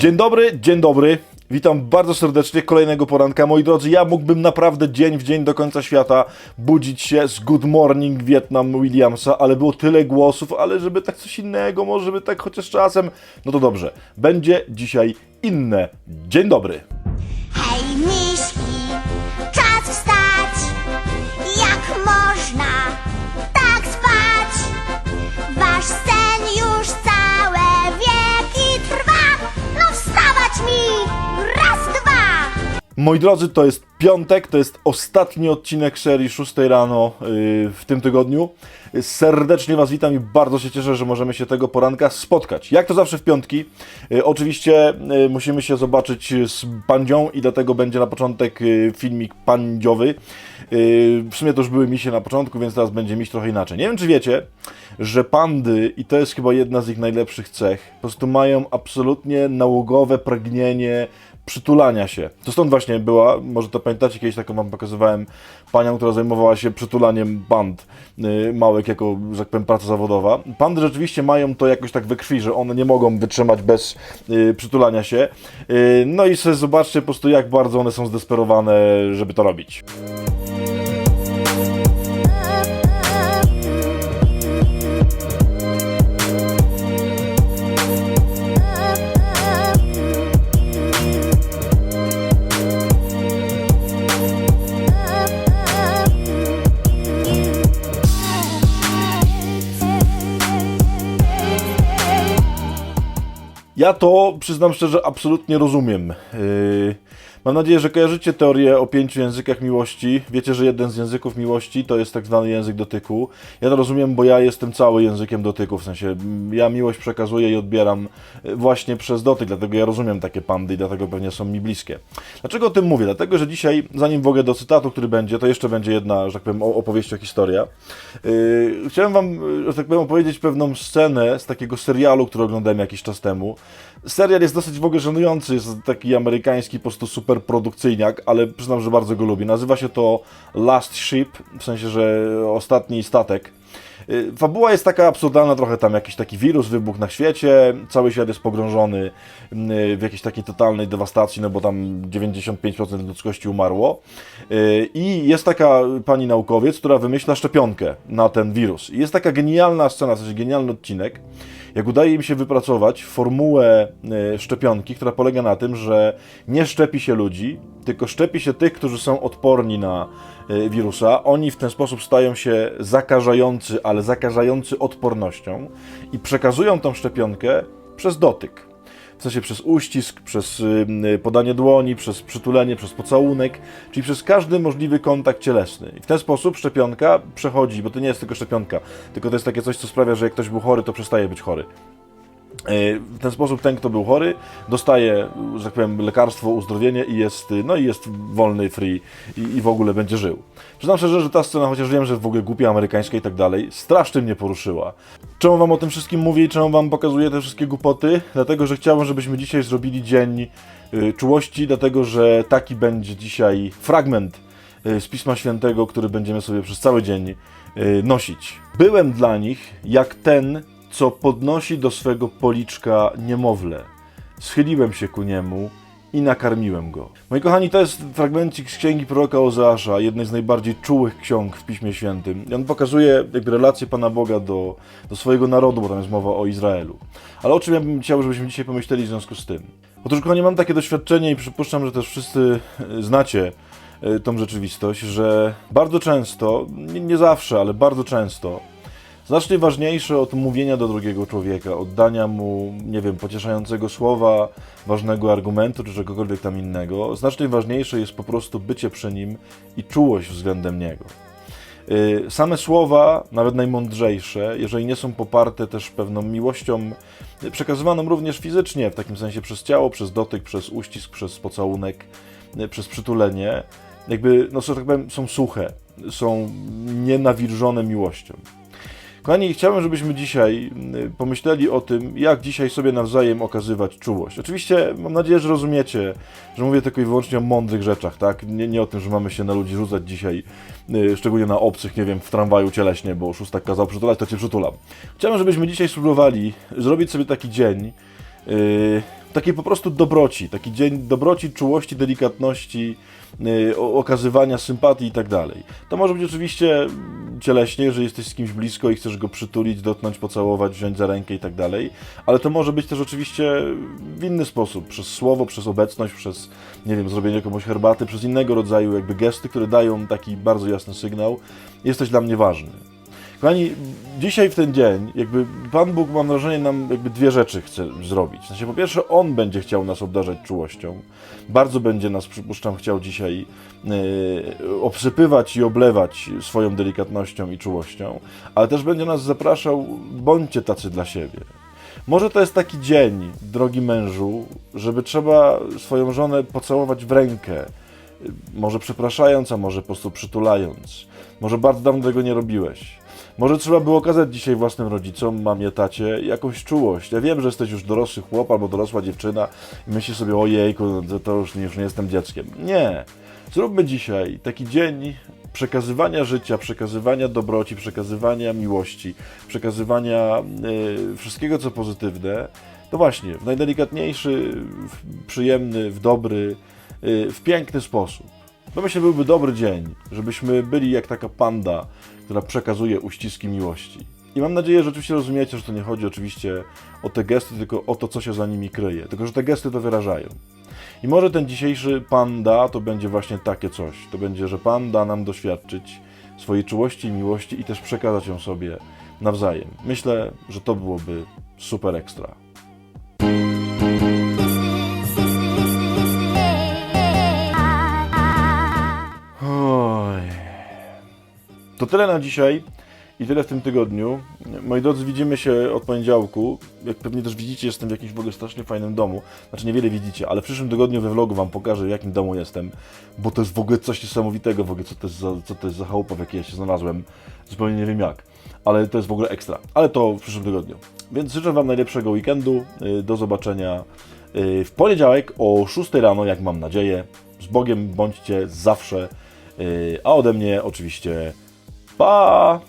Dzień dobry. Witam bardzo serdecznie kolejnego poranka. Moi drodzy, ja mógłbym naprawdę dzień w dzień do końca świata budzić się z Good Morning Vietnam Williamsa, ale było tyle głosów, ale żeby tak coś innego, może żeby tak chociaż czasem, no to dobrze. Będzie dzisiaj inne. Dzień dobry. Hej, miśki, czas wstać. Jak można tak spać? Wasz sen już całe wieki trwa. No wstawać mi, raz, dwa. Moi drodzy, to jest piątek, to jest ostatni odcinek serii 6 rano w tym tygodniu. Serdecznie Was witam i bardzo się cieszę, że możemy się tego poranka spotkać. Jak to zawsze w piątki, oczywiście musimy się zobaczyć z Pandzią i dlatego będzie na początek filmik pandziowy. W sumie to już były misie na początku, więc teraz będzie miś trochę inaczej. Nie wiem, czy wiecie, że pandy, i to jest chyba jedna z ich najlepszych cech, po prostu mają absolutnie nałogowe pragnienie przytulania się. To stąd właśnie była, może to pamiętacie, kiedyś taką wam pokazywałem panią, która zajmowała się przytulaniem pand małek jako, że tak powiem, praca zawodowa. Pandy rzeczywiście mają to jakoś tak we krwi, że one nie mogą wytrzymać bez przytulania się. No i sobie zobaczcie po prostu, jak bardzo one są zdesperowane, żeby to robić. Ja to, przyznam szczerze, absolutnie rozumiem. Mam nadzieję, że kojarzycie teorię o 5 językach miłości. Wiecie, że jeden z języków miłości to jest tak zwany język dotyku. Ja to rozumiem, bo ja jestem cały językiem dotyku, w sensie ja miłość przekazuję i odbieram właśnie przez dotyk, dlatego ja rozumiem takie pandy i dlatego pewnie są mi bliskie. Dlaczego o tym mówię? Dlatego, że dzisiaj, zanim w ogóle do cytatu, który będzie, to jeszcze będzie jedna, że tak powiem, opowieść, historia. Chciałem wam, że tak powiem, opowiedzieć pewną scenę z takiego serialu, który oglądałem jakiś czas temu. Serial jest dosyć w ogóle żenujący, jest taki amerykański, po prostu super produkcyjniak, ale przyznam, że bardzo go lubię. Nazywa się to Last Ship, w sensie, że ostatni statek. Fabuła jest taka absurdalna, trochę tam jakiś taki wirus wybuchł na świecie, cały świat jest pogrążony w jakiejś takiej totalnej dewastacji, no bo tam 95% ludzkości umarło. I jest taka pani naukowiec, która wymyśla szczepionkę na ten wirus. I jest taka genialna scena, w sensie genialny odcinek, jak udaje im się wypracować formułę szczepionki, która polega na tym, że nie szczepi się ludzi, tylko szczepi się tych, którzy są odporni na wirusa. Oni w ten sposób stają się zakażający, ale zakażający odpornością i przekazują tą szczepionkę przez dotyk. W sensie przez uścisk, przez podanie dłoni, przez przytulenie, przez pocałunek, czyli przez każdy możliwy kontakt cielesny. I w ten sposób szczepionka przechodzi, bo to nie jest tylko szczepionka, tylko to jest takie coś, co sprawia, że jak ktoś był chory, to przestaje być chory. W ten sposób ten, kto był chory, dostaje, że tak powiem, lekarstwo, uzdrowienie i jest, no i jest wolny, free i w ogóle będzie żył. Przyznam szczerze, że ta scena, chociaż wiem, że w ogóle głupia amerykańska i tak dalej, strasznie mnie poruszyła. Czemu wam o tym wszystkim mówię i czemu wam pokazuję te wszystkie głupoty? Dlatego, że chciałbym, żebyśmy dzisiaj zrobili dzień czułości, dlatego, że taki będzie dzisiaj fragment z Pisma Świętego, który będziemy sobie przez cały dzień nosić. Byłem dla nich jak ten, co podnosi do swego policzka niemowlę. Schyliłem się ku niemu i nakarmiłem go. Moi kochani, to jest fragmencik z księgi proroka Ozeasza, jednej z najbardziej czułych ksiąg w Piśmie Świętym. I on pokazuje jakby relację Pana Boga do swojego narodu, bo tam jest mowa o Izraelu. Ale o czym ja bym chciał, żebyśmy dzisiaj pomyśleli w związku z tym? Otóż, kochani, mam takie doświadczenie i przypuszczam, że też wszyscy znacie tą rzeczywistość, że bardzo często, nie zawsze, ale bardzo często, znacznie ważniejsze od mówienia do drugiego człowieka, oddania mu, nie wiem, pocieszającego słowa, ważnego argumentu czy czegokolwiek tam innego, znacznie ważniejsze jest po prostu bycie przy nim i czułość względem niego. Same słowa, nawet najmądrzejsze, jeżeli nie są poparte też pewną miłością, przekazywaną również fizycznie, w takim sensie przez ciało, przez dotyk, przez uścisk, przez pocałunek, przez przytulenie, jakby, no że tak powiem, są suche, są nienawilżone miłością. Kochani, chciałbym, żebyśmy dzisiaj pomyśleli o tym, jak dzisiaj sobie nawzajem okazywać czułość. Oczywiście mam nadzieję, że rozumiecie, że mówię tylko i wyłącznie o mądrych rzeczach, tak? Nie o tym, że mamy się na ludzi rzucać dzisiaj, szczególnie na obcych, nie wiem, w tramwaju cieleśnie, bo szóstak kazał przytulać, to cię przytulam. Chciałbym, żebyśmy dzisiaj spróbowali zrobić sobie taki dzień, takiej po prostu dobroci, taki dzień dobroci, czułości, delikatności, okazywania sympatii i tak dalej. To może być oczywiście cieleśnie, że jesteś z kimś blisko i chcesz go przytulić, dotknąć, pocałować, wziąć za rękę i tak dalej, ale to może być też oczywiście w inny sposób, przez słowo, przez obecność, przez, nie wiem, zrobienie komuś herbaty, przez innego rodzaju jakby gesty, które dają taki bardzo jasny sygnał: jesteś dla mnie ważny. Kochani, dzisiaj w ten dzień, jakby Pan Bóg, mam wrażenie, nam jakby dwie rzeczy chce zrobić. W sensie, po pierwsze, On będzie chciał nas obdarzać czułością. Bardzo będzie nas, przypuszczam, chciał dzisiaj obsypywać i oblewać swoją delikatnością i czułością, ale też będzie nas zapraszał: bądźcie tacy dla siebie. Może to jest taki dzień, drogi mężu, żeby trzeba swoją żonę pocałować w rękę, może przepraszając, a może po prostu przytulając. Może bardzo dawno tego nie robiłeś. Może trzeba było okazać dzisiaj własnym rodzicom, mamie, tacie, jakąś czułość. Ja wiem, że jesteś już dorosły chłop albo dorosła dziewczyna i myślisz sobie: ojejku, to już nie jestem dzieckiem. Nie. Zróbmy dzisiaj taki dzień przekazywania życia, przekazywania dobroci, przekazywania miłości, przekazywania wszystkiego, co pozytywne. To właśnie, w najdelikatniejszy, w przyjemny, w dobry, w piękny sposób. To myślę, byłby dobry dzień, żebyśmy byli jak taka panda, która przekazuje uściski miłości. I mam nadzieję, że oczywiście rozumiecie, że to nie chodzi oczywiście o te gesty, tylko o to, co się za nimi kryje. Tylko że te gesty to wyrażają. I może ten dzisiejszy panda to będzie właśnie takie coś. To będzie, że Pan da nam doświadczyć swojej czułości i miłości i też przekazać ją sobie nawzajem. Myślę, że to byłoby super ekstra. Oj. To tyle na dzisiaj i tyle w tym tygodniu. Moi drodzy, widzimy się od poniedziałku. Jak pewnie też widzicie, jestem w jakimś w ogóle strasznie fajnym domu. Znaczy, niewiele widzicie, ale w przyszłym tygodniu we vlogu wam pokażę, w jakim domu jestem, bo to jest w ogóle coś niesamowitego, w ogóle co to jest za chałupa, w jakiej ja się znalazłem. Zupełnie nie wiem jak, ale to jest w ogóle ekstra. Ale to w przyszłym tygodniu. Więc życzę wam najlepszego weekendu. Do zobaczenia w poniedziałek o 6 rano, jak mam nadzieję. Z Bogiem bądźcie zawsze. A ode mnie oczywiście pa!